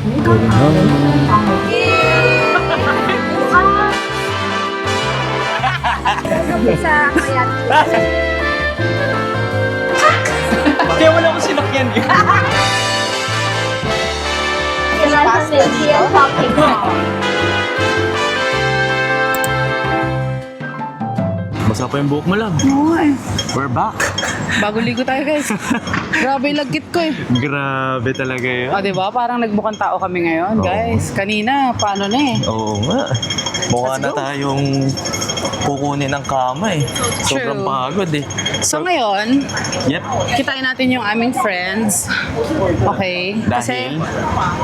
Sa mayat. Kaya wala akong sinakyan yun. Basa pa yung buhok mo lang. Oo eh. We're back. Bago ligo tayo guys. Grabe yung lagkit ko eh. Grabe talaga yun. Diba? Parang nagbukang tao kami ngayon, guys. Kanina, paano na eh. Oo nga. Mukha na tayong kukunin ng kama eh. Sobrang True. pagod eh. So ngayon, Yep. kitain natin yung aming friends. Okay? Kasi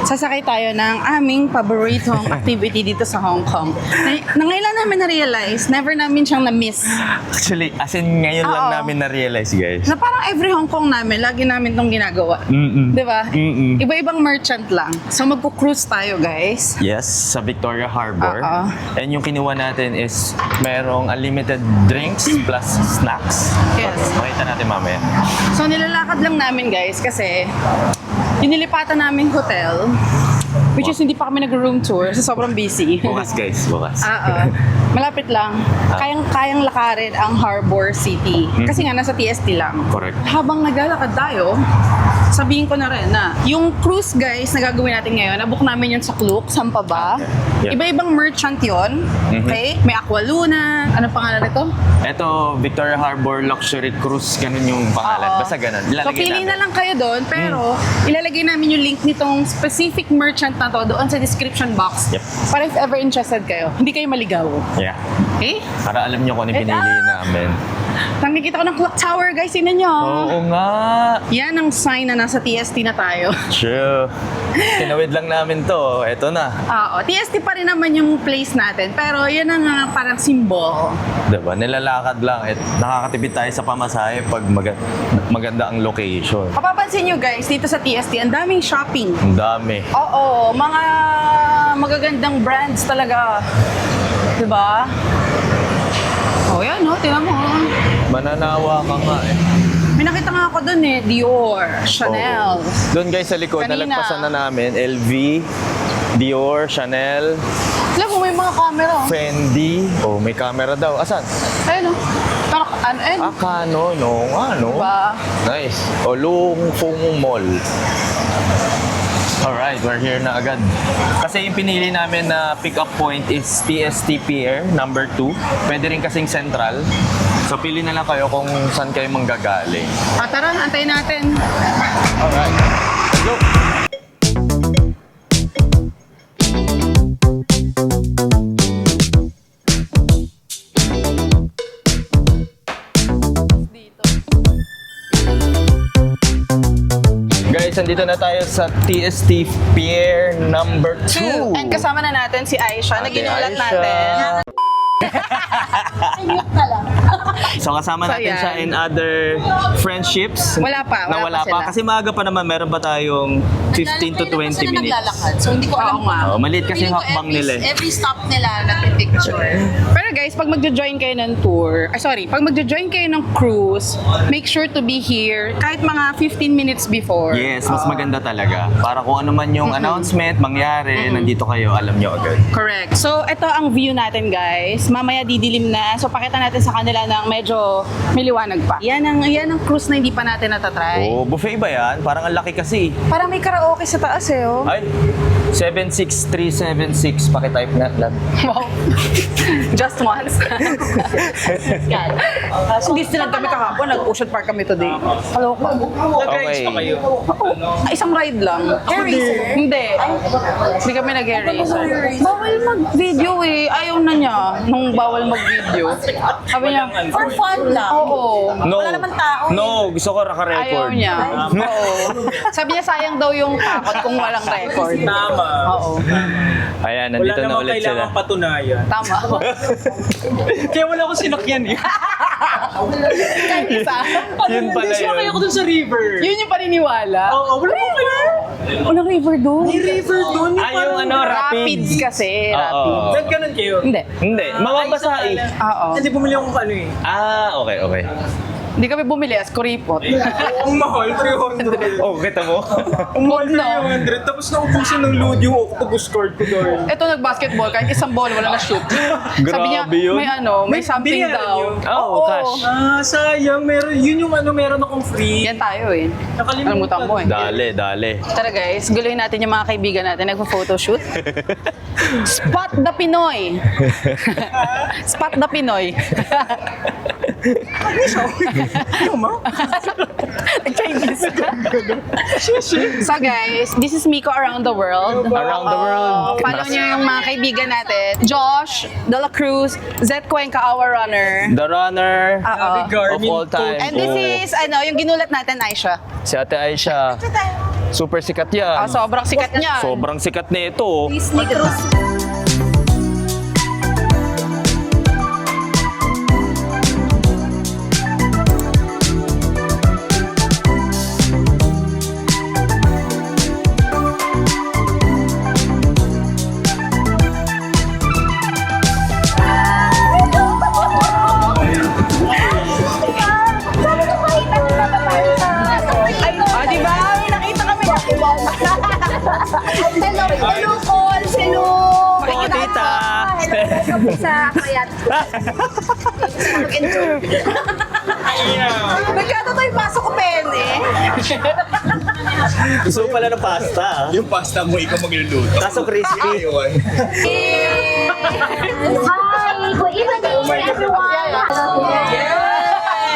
sasakay tayo ng aming paboritong activity dito sa Hong Kong. Na ngayon namin na-realize, never namin siyang na-miss. Actually, as in ngayon lang Oo. namin na-realize guys. Na parang every Hong Kong namin, lagi namin itong ginagawa. Mm-mm. Diba? Mm-mm. Iba-ibang merchant lang. So magpo-cruise tayo guys. Yes, sa Victoria Harbor. Oo. And yung kinuha natin is merong unlimited drinks plus snacks. Yes. Makita natin mamaya. So nilalakad lang namin guys kasi inilipatan namin hotel, which is hindi pa kami nag-room tour so sobrang busy. Bukas guys, bukas. Malapit lang. Kayang lakarin ang Harbor City. Kasi nga nasa TST lang. Correct. Habang naglalakad tayo, sabihin ko na rin na yung cruise guys na gagawin natin ngayon, nabook namin yun sa Klook, Sampa ba? Yep. Iba-ibang merchant yun. Okay? May Aqualuna. Ano pangalan nito? Ito, Victoria Harbor Luxury Cruise, ganun yung pangalan. Oo. Basta ganun. So Ilalagay pili namin. na lang kayo doon, pero ilalagay namin yung link nitong specific merchant na to doon sa description box. Yep. Para if ever interested kayo, hindi kayo maligaw. Yeah. Okay? Para alam nyo kung ano yung pinili namin. Nakikita ko ng clock tower, guys. Tingnan nyo. Oo nga. Yan ang sign na nasa TST na tayo. True. Tinawid lang namin to. Ito na. Oo, TST pa rin naman yung place natin. Pero yan ang parang symbol. Diba? Nilalakad lang. At nakakatipid tayo sa pamasahe pag maganda ang location. Mapapansin nyo guys, dito sa TST, ang daming shopping. Ang dami. Oo, mga magagandang brands talaga. Diba? Oh, yan, no? Tingnan mo. Mananawa ka nga eh. May nakita nga ako dun eh, Dior, Chanel. Doon guys sa likod, Kanina. nalagpasan na namin. LV, Dior, Chanel, Alam mo, may mga camera. Fendi. Oh, may camera daw. Asan? Ayun, no? Parang, ayun. Canon. No, ano? Diba? Nice. O, Lung Fung Mall. Alright, we're here na agad. Kasi yung pinili namin na pick-up point is TST Pier number 2. Pwede rin kasing Central. So, pili na lang kayo kung saan kayo manggagaling. Tara, antayin natin. Alright. Let's go! Guys, nandito na tayo sa TST Pier number 2. And kasama na natin si Aisha, na ginulat natin. So kasama So, natin yan. siya in other friendships. Wala pa Wala sila. pa. Kasi maaga pa naman, meron pa tayong 15 to 20 minutes. Naglalakad, so hindi ko alam. Oo nga. Oh, maliit kasi yung Feeling ko hakbang nila eh. Every stop nila nagpipicture. Pero guys, pag magjo-join kayo ng tour, pag magjo-join kayo ng cruise, make sure to be here kahit mga 15 minutes before. Yes, mas maganda talaga. Para kung ano man yung announcement, mangyari, nandito kayo, alam nyo agad. Correct. So, ito ang view natin, guys. Mamaya didilim na. So, pakita natin sa kanila ng medyo may liwanag pa. Yan ang cruise na hindi pa natin natatry. Oh, buffet ba yan? Parang ang laki kasi. Parang may karaoke sa taas eh, oh. Ay, 76376. Pakitype na lang. Wow. Just once. Yan. Hindi sila kami kahapon. Nag-Ocean Park kami today. Hello ko. Okay. Isang ride lang. Hair racer? Hindi. Hindi kami nag-hair racer. Bawal mag-video eh. Ayaw na niya nung bawal mag-video. Sabi niya, For fun lang. oo. No. Wala naman tao eh. No, gusto ko Ayaw naka-record. niya. Oo. Sabi niya sayang daw yung takot kung walang record. Tama. Oo. Ayan, Wala nandito na namang ulit sila. kailangang patunayan. Tama. Kaya wala akong sinakyan eh. Kahit isa. Yun pala Sinakay yun. ako dun sa river. Yun yung paniniwala. Oo, wala akong kailangan. Walang river doon. May river dun. Ah, yung ano, Rapids kasi. Oo. Rapids. Ba't ganun kayo? Hindi. Hindi, mababasa eh. Oo. Hindi bumili akong ano eh. Ah, okay, okay. Hindi kami bumili as kuripot. Ang mahal, 300. Oh, kita mo? Ang mahal, No. 300. Tapos naubusan ng load yung octopus card ko doon. Ito nag-basketball, kahit isang ball, wala na shoot. Sabi niya, Grabe yun. may something Binayaran daw. yun? Oo, cash. Ah, sayang. Yun yung meron akong free. Yan tayo eh. Nakalimutan. Alimutan mo eh. Dale. Tara guys, guluhin natin yung mga kaibigan natin. Nagpo-photoshoot. Spot the Pinoy! Spot the Pinoy. Chinese ka. So guys, this is Miko Around the World. Around the world. Follow niyo yung mga kaibigan natin. Josh, De La Cruz, Zed Cuenca, our runner. The runner Oo. of all time. And this is, yung ginulat natin, Aisha. Si Ate Aisha. Super sikat yan. Sobrang sikat niya. Sobrang sikat na ito. Disney Cruise. Di ba? May nakita kami. Hello, Paul. Hello. Oh, tita. Hello sa kayat. Mag-enjoy. Nagkano tayo pasok ko, Pene? Gusto mo pala ng pasta. Yung pasta mo, ikaw magluluto. Kaso crispy. Ayun. Hi, good evening, everyone.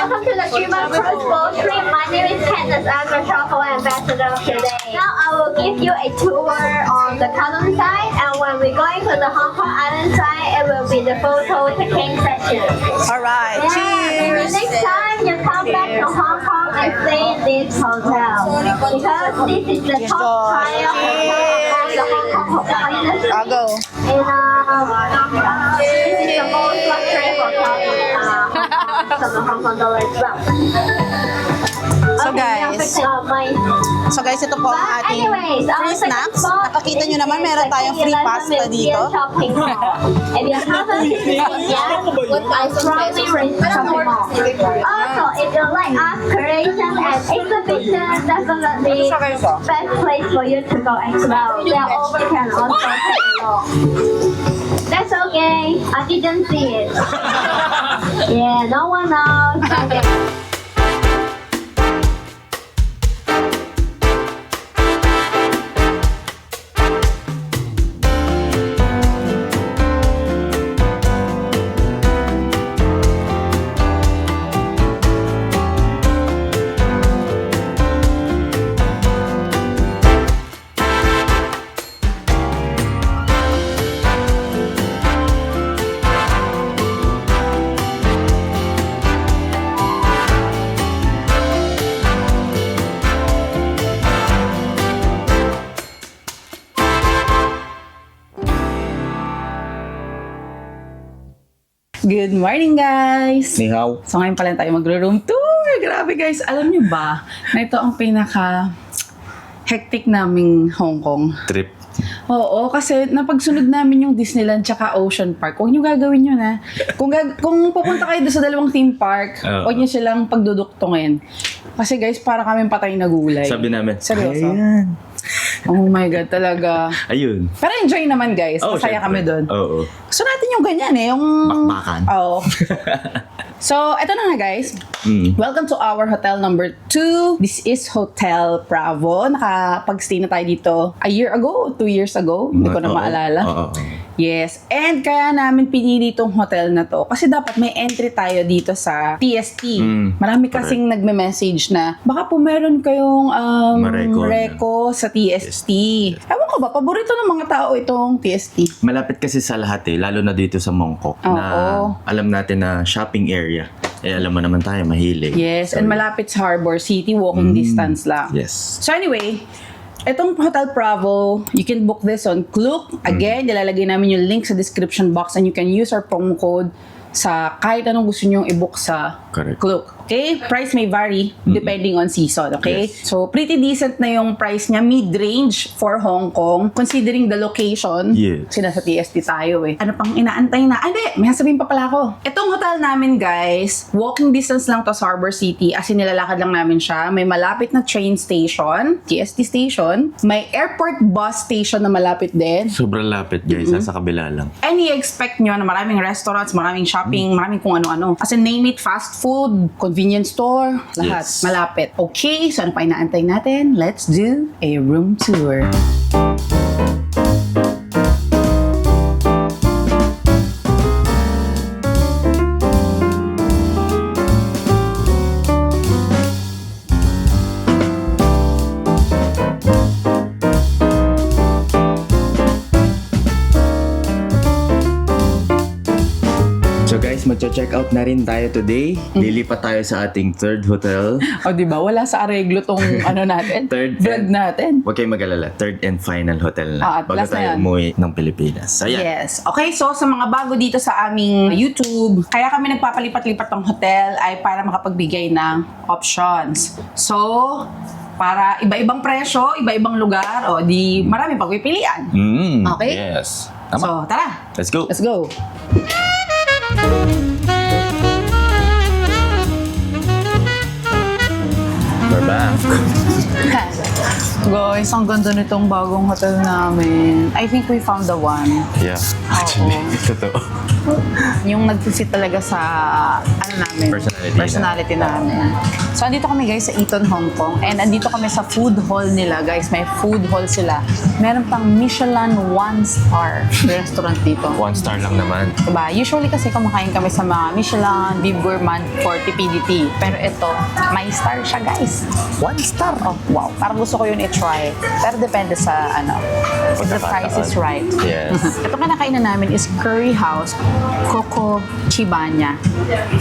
Welcome to the Dreamer Crossbow Trip. My name is Candace. I'm the travel ambassador today. Now I will give you a tour on the Kowloon side, and when we're going to the Hong Kong Island side, it will be the photo taking session. Alright, Yeah, and the next time you come back to Hong Kong and stay in this hotel, because this is the top tier hotel of the Hong Kong hotel industry. I'll go. And this is the most luxury hotel in from the Hong Kong dollar as well. So guys, ito po ang ating free snacks. Nakakita nyo naman, meron tayong free pasta dito. If you haven't visited yet, I strongly recommend shopping mall. Also, if you like art creation and exhibition, definitely best place for you to go as well. There also can also take along. That's okay. I didn't see it. Yeah, no one knows. Okay. Good morning, guys! Ni hao. So ngayon pala tayo magro-room tour. Grabe guys, alam niyo ba na ito ang pinaka hectic naming Hong Kong. Trip. Oo, kasi napagsunod namin yung Disneyland tsaka Ocean Park. Huwag niyo gagawin yun, ha. Kung pupunta kayo doon sa dalawang theme park, huwag niyo silang pagduduktungin. Kasi guys, para kaming patay na gulay. Sabi namin. Seryoso? Ayan. Oh my God, talaga. Ayun. Pero enjoy naman guys. Oh, Masaya syempre. kami doon. Oo. Gusto natin yung ganyan eh. Yung... Bakbakan. Oo. So, eto na nga guys. Mm. Welcome to our hotel number 2. This is Hotel Bravo. Nakapag-stay na tayo dito a year ago, 2 years ago. Hindi ko na Oo. maalala. Oo. Yes. And kaya namin pinili itong hotel na to. Kasi dapat may entry tayo dito sa TST. Marami kasing nagme-message na baka po meron kayong reco sa TST. Ewan ko ba, paborito ng mga tao itong TST. Malapit kasi sa lahat eh, lalo na dito sa Mongkok na alam natin na shopping area. Eh alam mo naman tayo, mahilig. Yes, So, and malapit sa Harbor City, walking distance lang. Yes. So anyway, itong Hotel Bravo, you can book this on Klook. Again, nilalagay namin yung link sa description box and you can use our promo code sa kahit anong gusto nyong i-book sa Correct. Klook. Okay? Price may vary depending on season. Okay? Yes. So, pretty decent na yung price niya. Mid-range for Hong Kong. Considering the location. Yes. Sina sa TST tayo eh. Ano pang inaantay na? Hindi! May sasabihin pa pala ako. Itong hotel namin, guys, walking distance lang to sa Harbor City. As in, nilalakad lang namin siya. May malapit na train station. TST station. May airport bus station na malapit din. Sobrang lapit guys, nasa kabila lang. And i-expect nyo na maraming restaurants, maraming shopping, maraming kung ano-ano. As in, name it, fast food, convenience store, lahat. Yes. Malapit. Okay, so ano pa inaantay natin? Let's do a room tour. So guys, magcha-check out na rin tayo today. Lilipat tayo sa ating third hotel. O, diba? Wala sa areglo tong ano natin. Third vlog and- natin. Huwag kayong mag-alala, third and final hotel na. At Bago last na tayo yan. umuwi ng Pilipinas. So, yeah. Yes. Okay, so sa mga bago dito sa aming YouTube, kaya kami nagpapalipat-lipat ng hotel ay para makapagbigay ng options. So, para iba-ibang presyo, iba-ibang lugar, o di marami pagpipilian. Okay? Yes. Tama. So, tara! Let's go. Let's go! We're back. Guys, ang ganda nitong bagong hotel namin. I think we found the one. Yeah. Actually, totoo. Yung nag-fit talaga sa ano namin, Personality namin. So, andito kami guys sa Eton, Hong Kong. And andito kami sa food hall nila, guys. May food hall sila. Meron pang Michelin 1-star restaurant dito. 1 star lang naman. Diba? Usually kasi kumakain kami sa mga Michelin, Bib Gourmand, Forte, PDT. Pero ito, may star siya, guys. 1 star. Oh, wow. Parang gusto ko yun i-try. Pero depende sa ano, if the price is right. Yes. Ito kinakainan namin is Curry House Coco Chibanya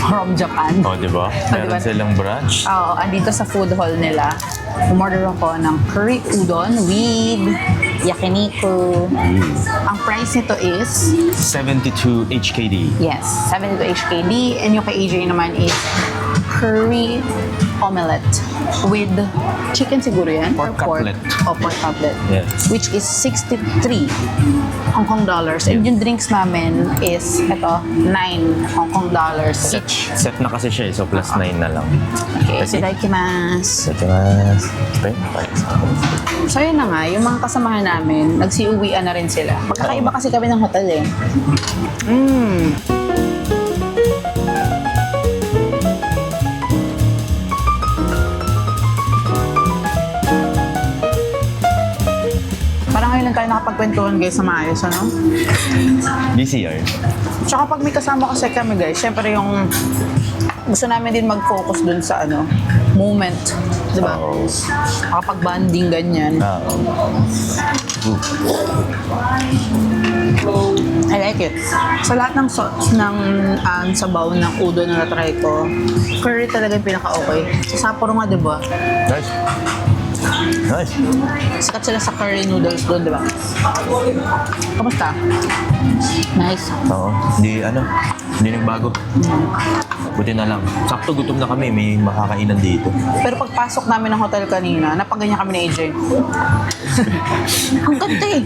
from Japan. Oh, di ba? Meron diba? silang branch. Oo, andito sa food hall nila. Umorder ako ng curry udon with yakiniku. Ang price nito is 72 HKD. yes, 72 HKD. And yung kay AJ naman is curry omelette with chicken siguro yan? Pork Or cutlet. O pork cutlet. Yes. Which is 63 Hong Kong dollars. And yung drinks namin is, ito, 9 Hong Kong dollars each. Set na kasi siya eh, so plus 9 na lang. Okay, itadakimasu. Ito So yun na nga, yung mga kasamahan namin, nagsiuwian na rin sila. Magkakaiba kasi kami ng hotel eh. Parang ngayon lang tayo nakapagkwentuhan guys sa maayos, ano? DCR. Tsaka pag may kasama kasi kami guys, syempre yung gusto namin din mag-focus dun sa ano, moment. Diba? Oo. Makapag-banding ganyan. I like it. Sa lahat ng sauce ng sabaw ng udon na natry ko, curry talaga yung pinaka-okay. Sa Sapporo nga, diba? Nice. Nice. Sikat sila sa curry noodles doon, diba? Kamusta? Nice. Oo. Hindi nagbago. Buti na lang. Sakto gutom na kami, may makakainan dito. Pero pagpasok namin ng hotel kanina, napaganyan kami ni AJ. Ang ganda eh.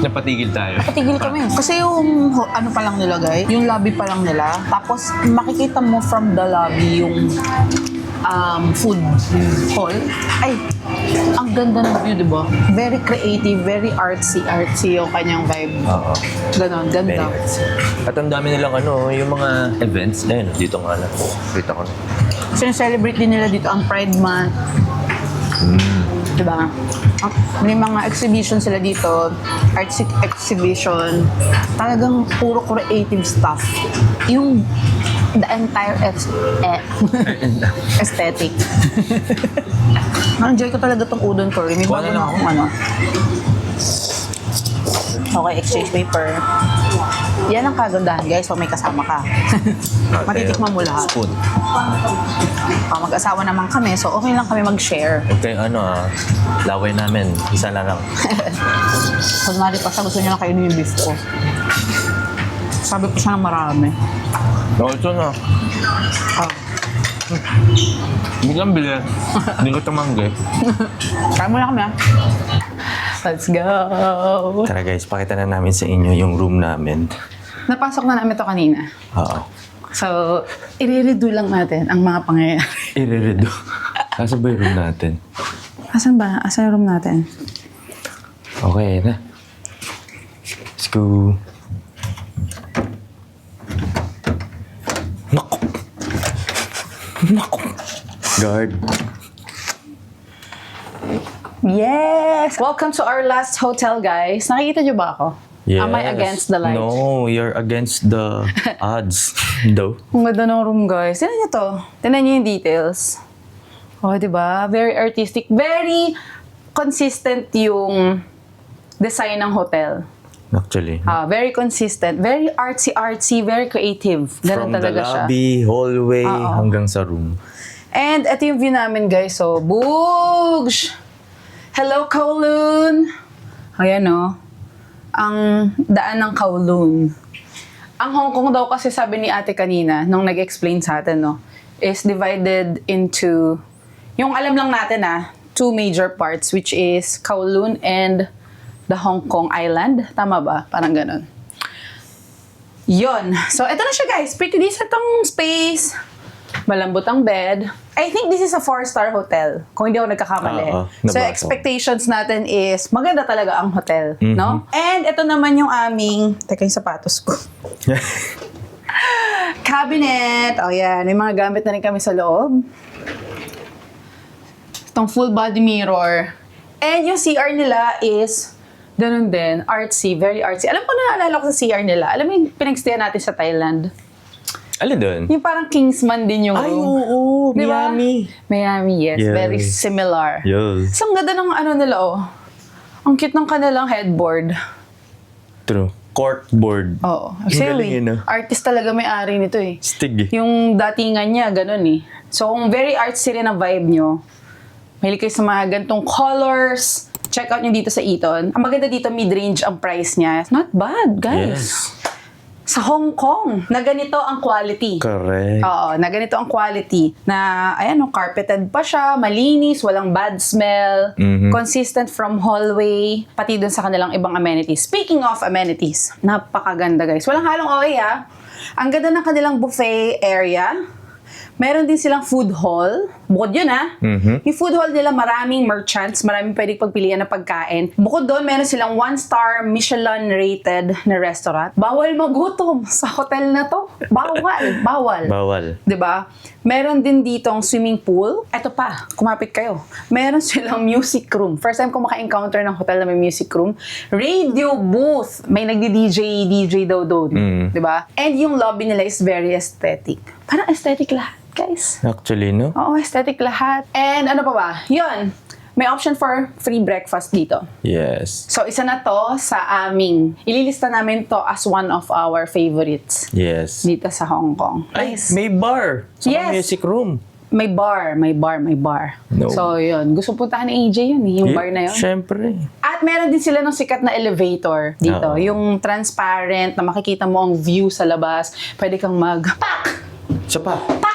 Napatigil tayo. Patigil kami. Kasi yung ano pa lang nila guys, yung lobby pa lang nila. Tapos makikita mo from the lobby yung food hall. Ay, ang ganda ng view, diba? Very creative, very artsy yung kanyang vibe. Oo. Ganon, ganda. At ang dami nilang yung mga events. Ayun, dito nga lang. Kita ko na. Sineselebrate din nila dito ang Pride Month. Diba? May mga exhibition sila dito, arts exhibition. Talagang puro creative stuff. Yung the entire aesthetic. Na-enjoy ko talaga tong udon curry. May Kuha bago na na lang akong ano. Okay, exchange paper. Yan ang kagandahan guys pag may kasama ka. Matitikman mo lahat. Spoon. Mag-asawa naman kami, so okay lang kami mag-share. Okay, laway namin. Isa na lang. Kunwari pa siya, gusto niya na kainin yung beef ko. Sabi ko siya ng marami. Oh, ito na. Ah. Biglang bilis. Hindi ko tumanggi. Kaya mo na kami, ha? Let's go! Tara guys, pakita na namin sa inyo yung room namin. Napasok na namin to kanina. Oo. So, i-redo lang natin ang mga pangyayari. Ireredo. Asa ba yung room natin? Asan ba? Asan yung room natin? Okay na. Let's go. Naku! Naku! Guard. Yes! Welcome to our last hotel, guys. Nakikita niyo ba ako? Am I against the light? No, you're against the odds. Though. Ang ganda ng room, guys. Tignan niyo to. Tignan niyo yung details. Oh, di ba? Very artistic. Very consistent yung design ng hotel. Actually. Very consistent. Very artsy-artsy. Very creative. Ganun From the talaga siya. lobby, hallway, Oo. hanggang sa room. And ito yung view namin, guys. So, Boogs! Hello, Kowloon! Ayan, no? Ang daan ng Kowloon. Ang Hong Kong daw kasi sabi ni ate kanina, nung nag-explain sa atin, no, is divided into, yung alam lang natin, two major parts, which is Kowloon and the Hong Kong Island. Tama ba? Parang ganun. Yon. So, ito na siya, guys. Pretty decent tong space. Malambot ang bed. I think this is a 4-star hotel, kung hindi ako nagkakamali. Oo, So, nabasa. expectations natin is maganda talaga ang hotel, no? And ito naman yung aming, teka yung sapatos ko. Cabinet. Oh, yan. May mga gamit na rin kami sa loob. Itong full body mirror. And yung CR nila is ganun din, artsy, very artsy. Alam ko na naalala ko sa CR nila. Alam mo yung pinagstayan natin sa Thailand? Alin doon? Yung parang Kingsman din yung Ay, room. oo. Di ba? Miami. Miami, yes. Yes. Very similar. Yes. So, ang ganda ng ano nila, oh. Ang cute ng kanilang headboard. True. Corkboard. Oo. Ang galing yun, ah. Artist talaga may-ari nito eh. Stig. Yung datingan niya, ganun eh. So, kung very artsy rin ang vibe nyo, mahilig kayo sa mga gantong colors, check out nyo dito sa Eton. Ang maganda dito, mid-range ang price niya. Not bad, guys. Yes. Sa Hong Kong, na ganito ang quality. Correct. Oo, na ganito ang quality. Na, ayan, carpeted pa siya, malinis, walang bad smell, consistent from hallway, pati dun sa kanilang ibang amenities. Speaking of amenities, napakaganda guys. Walang halong okay Ang ganda ng kanilang buffet area. Meron din silang food hall. Bukod yun Yung food hall nila, maraming merchants, maraming pwedeng pagpilian na pagkain. Bukod doon, meron silang 1-star Michelin rated na restaurant. Bawal magutom sa hotel na to. Bawal. Bawal. 'Di ba? Meron din ditong swimming pool. Eto pa, kumapit kayo. Meron silang music room. First time ko maka-encounter ng hotel na may music room. Radio booth. May nagdi-DJ daw doon. 'Di ba? And yung lobby nila is very aesthetic. Parang aesthetic lahat, guys. Actually, no? Oo, aesthetic lahat. And ano pa ba? Yun. May option for free breakfast dito. Yes. So, isa na to sa aming, ililista namin to as one of our favorites Yes. dito sa Hong Kong. Ay, Nice. may bar. Sa Yes. music room. May bar. No. So, yun. Gusto puntahan ni AJ yun, yung bar na yun. Siyempre. At meron din sila ng sikat na elevator dito. Oo. Yung transparent na makikita mo ang view sa labas. Pwede kang mag-pak! Isa pa. Pak!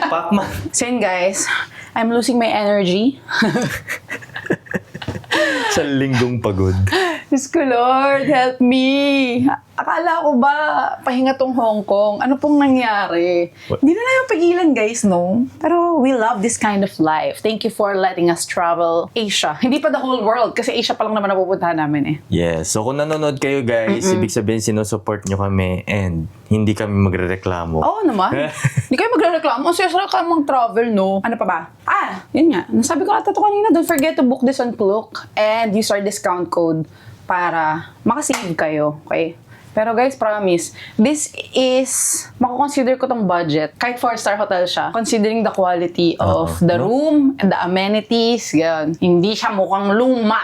Pacman. So yun guys, I'm losing my energy. Sa linggong pagod. Diyos ko, Lord, help me. Akala ko ba pahinga tong Hong Kong? Ano pong nangyari? What? Hindi na namin pigilan, guys, no? Pero we love this kind of life. Thank you for letting us travel Asia. Hindi pa the whole world, kasi Asia pa lang naman napupuntahan namin eh. Yes. So kung nanonood kayo guys, ibig sabihin sinusupport nyo kami and hindi kami magrereklamo. Oo naman. Hindi kayo magre-reklamo. Ang saya-saya ka mag-travel, no? Ano pa ba? Yun nga. Nasabi ko ata to kanina, don't forget to book this on Klook and use our discount code para makasave kayo. Okay? Pero guys, promise, this is, mako-consider ko tong budget. Kahit 4-star hotel siya, considering the quality of the room and the amenities, yan. Hindi siya mukhang luma.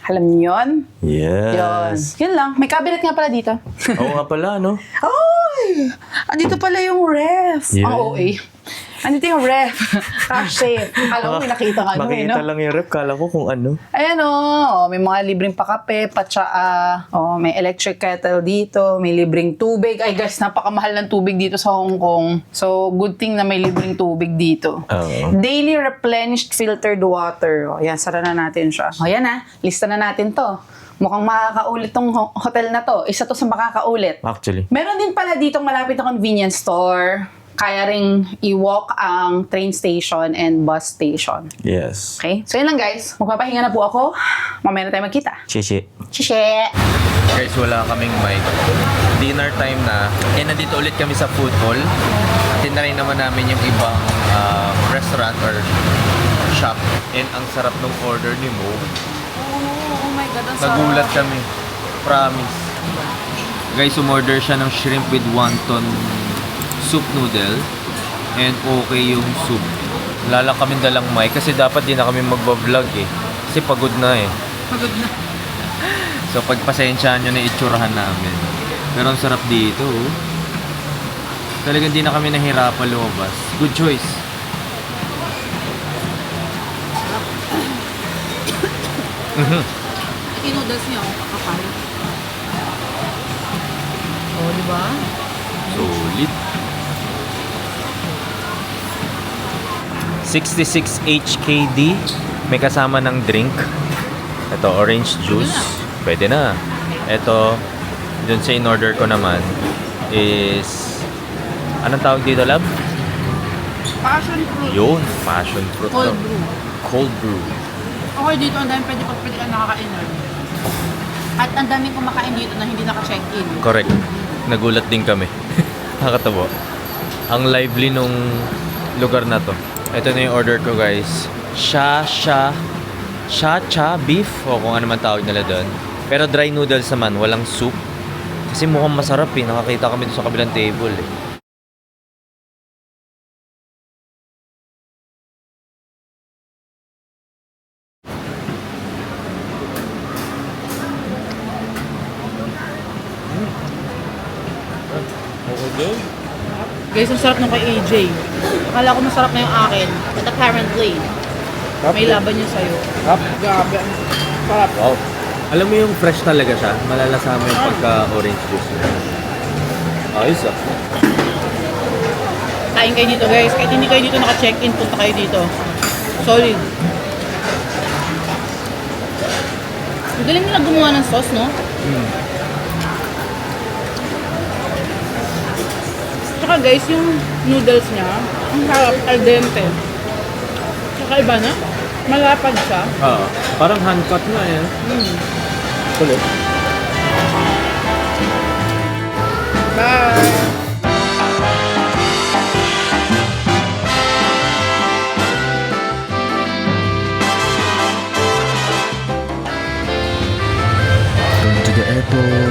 Alam niyo yun? Yes. Yun lang. May cabinet nga pala dito. Oo nga pala, no? Ay! Andito pala yung ref. Yeah. Ang OA. Andito yung ref. Cash Alam mo, may nakita ka ano eh, no? Makita lang yung rep, kala ko kung ano. Ayan may mga libreng pakape, patsaa, may electric kettle dito, may libreng tubig. Ay guys, napakamahal ng tubig dito sa Hong Kong. So, good thing na may libreng tubig dito. Daily replenished filtered water. Yan, sara na natin siya. Yan lista na natin to. Mukhang makakaulit tong hotel na to. Isa to sa makakaulit. Actually. Meron din pala ditong malapit na convenience store. Kaya ring i-walk ang train station and bus station. Yes. Okay? So yun lang guys. Magpapahinga na po ako. Mamaya na tayo magkita. Chichi. Chiche! Guys, wala kaming mic. Dinner time na. Nandito ulit kami sa food hall. Tinry naman namin yung ibang restaurant or shop. And ang sarap ng order ni Mo. Oh my God, ang Nagulat kami. Promise. Guys, umorder siya ng shrimp with wonton soup noodle. And okay yung soup. Wala lang kami dalang mic kasi dapat di na kami magbablog eh. Kasi pagod na eh. Pagod na. So pagpasensyahan nyo na itsurahan namin. Pero ang sarap dito. Talagang di na kami nahirapan lumabas. Good choice. Inoodles niyo, kakapal. Oh, di ba? Solid. 66 HKD. May kasama ng drink. Ito, orange juice. Pwede na. Ito, dun sa in-order ko naman is... Anong tawag dito, lab? Passion fruit. Yun, passion fruit. Cold to. brew. Cold brew. Okay, dito ang dami pwede ka nakakainan. At ang daming kumakain dito na hindi naka-check-in. Correct. Nagulat din kami. Nakakatawa. Ang lively nung lugar na to. Ito na yung order ko, guys. Cha beef o kung ano man tawag nila doon. Pero dry noodles naman, walang soup. Kasi mukhang masarap eh. Nakakita kami doon sa kabilang table eh. Guys, ang sarap nung kay AJ. Akala ko masarap na yung akin. But apparently, may laban yun sa'yo. Grabe. Sarap. Wow. Alam mo yung fresh talaga siya. Malalasama yung pagka-orange juice. Ayos ah. Kain kayo dito guys. Kahit hindi kayo dito naka-check-in, punta kayo dito. Solid. Ang galing nila gumawa ng sauce, no? Tsaka guys, yung noodles niya, ang sarap, al dente. Tsaka iba na, malapad siya. Parang hand-cut na eh. Kulit. Bye! Going to the airport.